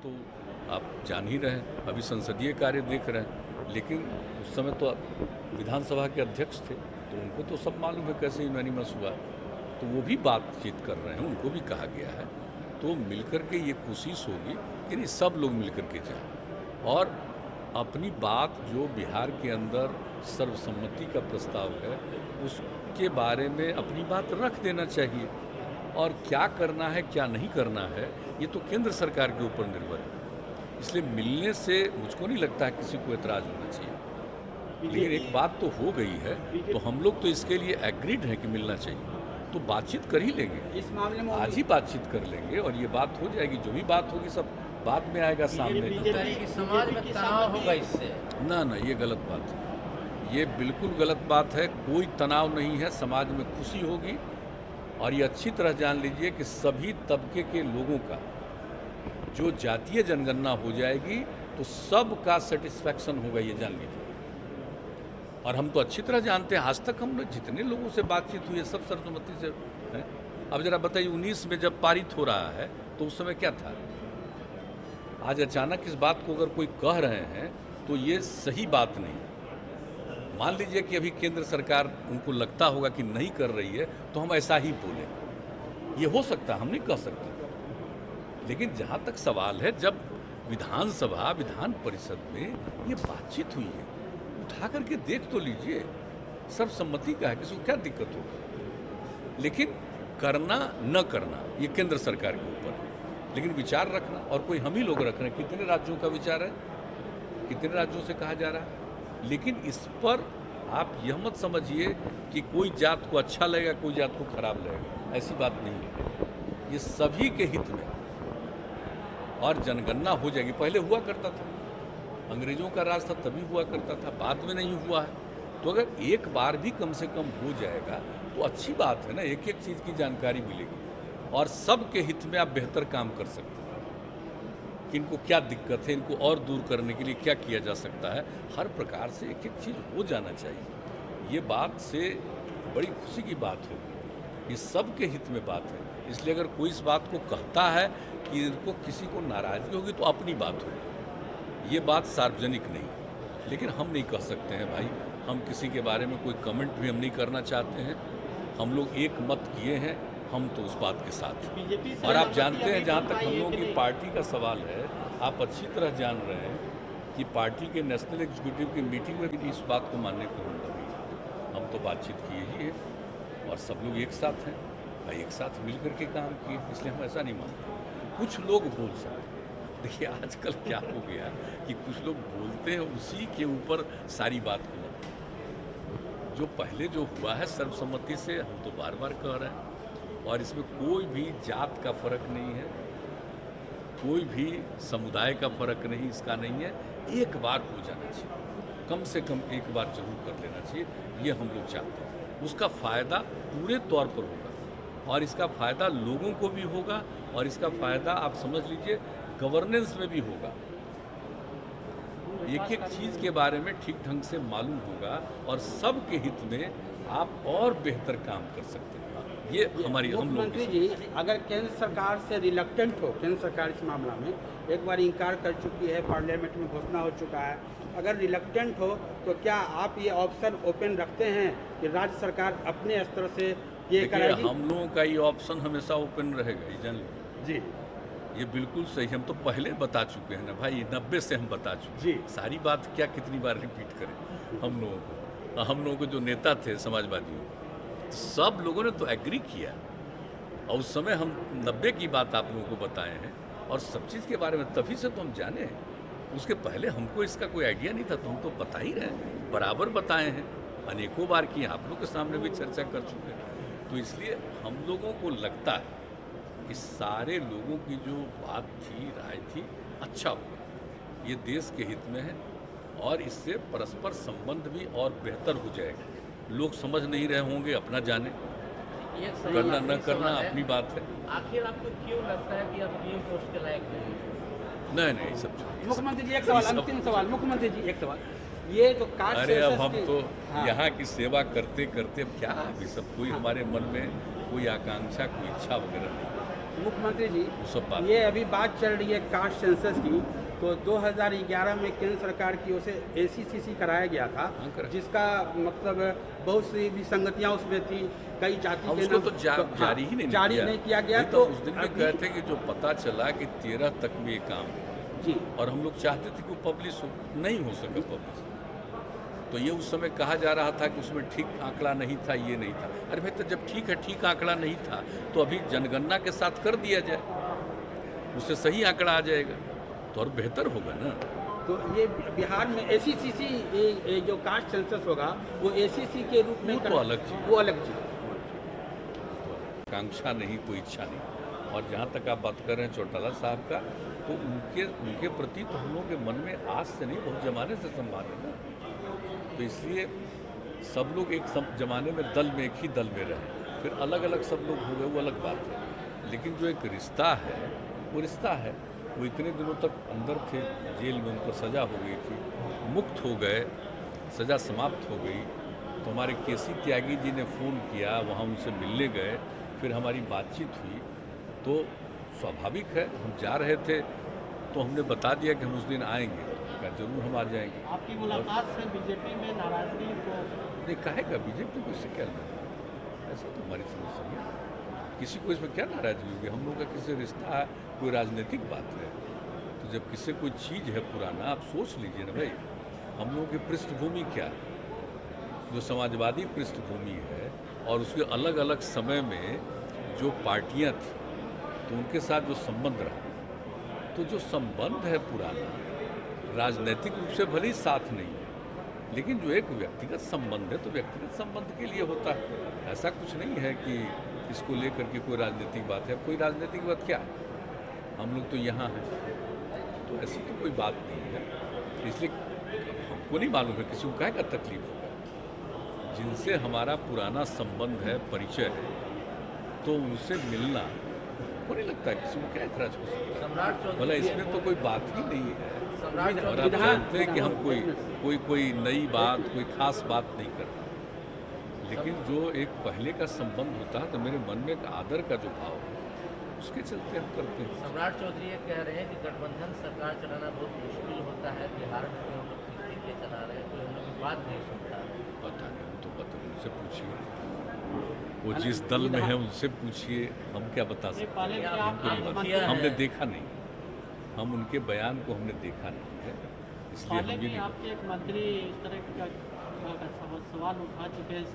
तो आप जान ही रहे हैं, अभी संसदीय कार्य देख रहे हैं, लेकिन उस समय तो विधानसभा के अध्यक्ष थे, तो उनको तो सब मालूम है कैसे यूनानिमस हुआ, तो वो भी बातचीत कर रहे हैं, उनको भी कहा गया है। तो मिलकर के ये कोशिश होगी कि नहीं, सब लोग मिलकर के जाएं और अपनी बात जो बिहार के अंदर सर्वसम्मति का प्रस्ताव है उसके बारे में अपनी बात रख देना चाहिए, और क्या करना है क्या नहीं करना है ये तो केंद्र सरकार के ऊपर निर्भर है। इसलिए मिलने से मुझको नहीं लगता है किसी को एतराज़ होना चाहिए, लेकिन एक बात तो हो गई है, तो हम लोग तो इसके लिए एग्रीड हैं कि मिलना चाहिए, तो बातचीत कर ही लेंगे, इस मामले में आज ही बातचीत कर लेंगे और ये बात हो जाएगी। जो भी बात होगी सब बाद में आएगा सामने। समाज में तनाव होगा इससे? ना, ये गलत बात है, ये बिल्कुल गलत बात है। कोई तनाव नहीं है, समाज में खुशी होगी, और ये अच्छी तरह जान लीजिए कि सभी तबके के लोगों का जो जातीय जनगणना हो जाएगी तो सबका सेटिस्फैक्शन होगा, ये जान लीजिए। और हम तो अच्छी तरह जानते हैं, आज तक हम जितने लोगों से बातचीत हुई है सब सर्वसम्मति से हैं। अब जरा बताइए, 19 में जब पारित हो रहा है तो उस समय क्या था? आज अचानक इस बात को अगर कोई कह रहे हैं तो ये सही बात नहीं। मान लीजिए कि अभी केंद्र सरकार उनको लगता होगा कि नहीं कर रही है तो हम ऐसा ही बोलें, ये हो सकता है, हम नहीं कह सकते। लेकिन जहाँ तक सवाल है, जब विधानसभा विधान परिषद में ये बातचीत हुई है, उठा करके देख तो लीजिए, सर्वसम्मति का है, किसी को क्या दिक्कत होगी। लेकिन करना न करना ये केंद्र सरकार के ऊपर है, लेकिन विचार रखना और कोई हम ही लोग रख रहे हैं। कितने राज्यों का विचार है, कितने राज्यों से कहा जा रहा है, लेकिन इस पर आप यह मत समझिए कि कोई जात को अच्छा लगेगा कोई जात को खराब लगेगा, ऐसी बात नहीं है। ये सभी के हित में, और जनगणना हो जाएगी। पहले हुआ करता था, अंग्रेजों का राज था तभी हुआ करता था, बाद में नहीं हुआ है। तो अगर एक बार भी कम से कम हो जाएगा तो अच्छी बात है ना, एक एक चीज़ की जानकारी मिलेगी और सबके हित में आप बेहतर काम कर सकते हैं कि इनको क्या दिक्कत है, इनको और दूर करने के लिए क्या किया जा सकता है। हर प्रकार से एक एक चीज़ हो जाना चाहिए। ये बात से बड़ी खुशी की बात होगी, ये सबके हित में बात है। इसलिए अगर कोई इस बात को कहता है कि इनको किसी को नाराज़गी होगी तो अपनी बात होगी, ये बात सार्वजनिक नहीं। लेकिन हम नहीं कह सकते हैं भाई, हम किसी के बारे में कोई कमेंट भी हम नहीं करना चाहते हैं। हम लोग एक मत किए हैं, हम तो उस बात के साथ हैं। और आप जानते हैं, जहाँ तक हम लोगों की पार्टी का सवाल है, आप अच्छी तरह जान रहे हैं कि पार्टी के नेशनल एग्जीक्यूटिव की मीटिंग में भी इस बात को मानने को होगा। हम तो बातचीत किए ही है और सब लोग एक साथ हैं, एक साथ मिल करके काम किए, इसलिए हम ऐसा नहीं मानते। कुछ लोग बोल सकते हैं, देखिए आजकल क्या हो गया कि कुछ लोग बोलते हैं उसी के ऊपर सारी बात को। जो पहले जो हुआ है सर्वसम्मति से, हम तो बार बार कह रहे हैं, और इसमें कोई भी जात का फर्क नहीं है, कोई भी समुदाय का फर्क नहीं, इसका नहीं है। एक बार हो जाना चाहिए, कम से कम एक बार जरूर कर लेना चाहिए, ये हम लोग चाहते हैं। उसका फ़ायदा पूरे तौर पर होगा और इसका फ़ायदा लोगों को भी होगा और इसका फ़ायदा आप समझ लीजिए गवर्नेंस में भी होगा। एक एक चीज़ के बारे में ठीक ढंग से मालूम होगा और सबके हित में आप और बेहतर काम कर सकते हैं। ये हमारी हम लोग मुख्यमंत्री जी, अगर केंद्र सरकार से रिलक्टेंट हो, केंद्र सरकार इस मामला में एक बार इनकार कर चुकी है, पार्लियामेंट में घोषणा हो चुका है, अगर रिलक्टेंट हो तो क्या आप ये ऑप्शन ओपन रखते हैं कि राज्य सरकार अपने स्तर से ये कराएगी? हम लोगों का ये ऑप्शन हमेशा ओपन रहेगा, ये जान लीजिए जी। ये बिल्कुल सही, हम तो पहले बता चुके हैं ना भाई, 90 से हम बता चुके जी। सारी बात क्या कितनी बार रिपीट करें। हम लोगों को जो नेता थे समाजवादियों, सब लोगों ने तो एग्री किया, और उस समय हम 90 की बात आप लोगों को बताए हैं और सब चीज़ के बारे में तभी से तो हम जाने हैं। उसके पहले हमको इसका कोई आइडिया नहीं था, तो हम तो बता ही रहे हैं, बराबर बताए हैं, अनेकों बार की आप लोग के सामने भी चर्चा कर चुके हैं। तो इसलिए हम लोगों को लगता है कि सारे लोगों की जो बात थी, राय थी, अच्छा होगा, ये देश के हित में है और इससे परस्पर संबंध भी और बेहतर हो जाएगा। लोग समझ नहीं रहे होंगे, अपना जाने, करना न करना अपनी बात है। आखिर आपको क्यों लगता है कि आप पीएम पोस्ट के लायक नहीं सब छोड़िए। मुख्यमंत्री जी एक सवाल, अंतिम सवाल, मुख्यमंत्री जी एक सवाल, ये तो कास्ट अरे अब हम तो हाँ। यहाँ की सेवा करते करते अब क्या अभी सब कोई हमारे मन में कोई आकांक्षा कोई इच्छा वगैरह नहीं। मुख्यमंत्री जी, वो सब बात ये अभी बात चल रही है कास्ट सेंसस की, तो 2011 में केंद्र सरकार की ओर से ACCC कराया गया था, हाँ, कराया। जिसका मतलब बहुत सी विसंगतियां उसमें थी, कई जाति अब के उसको नाम तो जारी ही नहीं जारी किया। नहीं किया गया। वही तो उस दिन भी कहे थे कि जो पता चला कि 13 तक में ये काम है जी, और हम लोग चाहते थे कि वो पब्लिश हो, नहीं हो सका पब्लिश। तो ये उस समय कहा जा रहा था कि उसमें ठीक आंकड़ा नहीं था, ये नहीं था। अरे भाई, तो जब ठीक है, ठीक आंकड़ा नहीं था तो अभी जनगणना के साथ कर दिया जाए, उससे सही आंकड़ा आ जाएगा तो और बेहतर होगा ना। तो ये बिहार में ACCC जो कास्ट सेंसस होगा वो ACC के रूप में वो तो अलग चीज़। वो अलग चीज। आकांक्षा नहीं, कोई इच्छा नहीं। और जहाँ तक आप बात कर रहे हैं चौटाला साहब का, तो उनके प्रति तो हम लोगों के मन में आज से नहीं, बहुत जमाने से सम्मान है ना। तो इसलिए सब लोग एक जमाने में दल में, एक ही दल में रहे, फिर अलग अलग सब लोग हो गए, वो अलग बात है। लेकिन जो एक रिश्ता है वो रिश्ता है। वो इतने दिनों तक अंदर थे, जेल में, उनको सज़ा हो गई थी, मुक्त हो गए, सज़ा समाप्त हो गई। तो हमारे केसी त्यागी जी ने फ़ोन किया, वहाँ उनसे मिलने गए, फिर हमारी बातचीत हुई। तो स्वाभाविक है, हम जा रहे थे तो हमने बता दिया कि हम उस दिन आएंगे, क्या जरूर हम आ जाएंगे। आपकी मुलाकात से बीजेपी में नाराजगी को नहीं, कहेगा बीजेपी को, इससे क्या लेना? ऐसा तो हमारी समझ नहीं है। किसी को इसमें क्या नाराजगी होगी? हम लोग का किसी रिश्ता है, कोई राजनीतिक बात है। तो जब किसी कोई चीज़ है पुराना, आप सोच लीजिए ना भाई, हम लोगों की पृष्ठभूमि क्या है, जो समाजवादी पृष्ठभूमि है, और उसके अलग अलग समय में जो पार्टियां थी, तो उनके साथ जो संबंध रहा, तो जो संबंध है पुराना, राजनीतिक रूप से भले ही साथ नहीं है, लेकिन जो एक व्यक्तिगत संबंध है तो व्यक्तिगत संबंध के लिए होता है। ऐसा कुछ नहीं है कि इसको लेकर के कोई राजनीतिक बात है। कोई राजनीतिक बात क्या है? हम लोग तो यहाँ हैं, तो ऐसी तो कोई बात नहीं है। इसलिए हमको नहीं मालूम है, किसी को कहेगा तकलीफ होगा। जिनसे हमारा पुराना संबंध है, परिचय है, तो उनसे मिलना को नहीं लगता है किसी को क्या ऐतराज हो सकता है। सम्राट भला चौधरी इसमें तो कोई बात ही नहीं है। सम्राट और चौधरी आप जानते हैं कि हम कोई नई बात, कोई खास बात नहीं करते। लेकिन जो एक पहले का संबंध होता है, तो मेरे मन में एक आदर का जो भाव है, उसके चलते हम करते हैं। सम्राट चौधरी ये कह रहे हैं कि गठबंधन सरकार चलाना बहुत मुश्किल होता है। बिहार में हम लोग किस लिए चला रहे हैं, कोई हम लोग की बात नहीं सुनता है। पता नहीं, तो पता नहीं, उनसे पूछिए, वो जिस दल में है उनसे पूछिए, हम क्या बता सकते पहले हैं? भी आप हमको नहीं मालूम। मुखिया है। हमने देखा नहीं, हम उनके बयान को हमने देखा नहीं है, इसलिए हम पहले ये भी नहीं। आपके एक मंत्री इस तरह का सवाल उठा चुके हैं।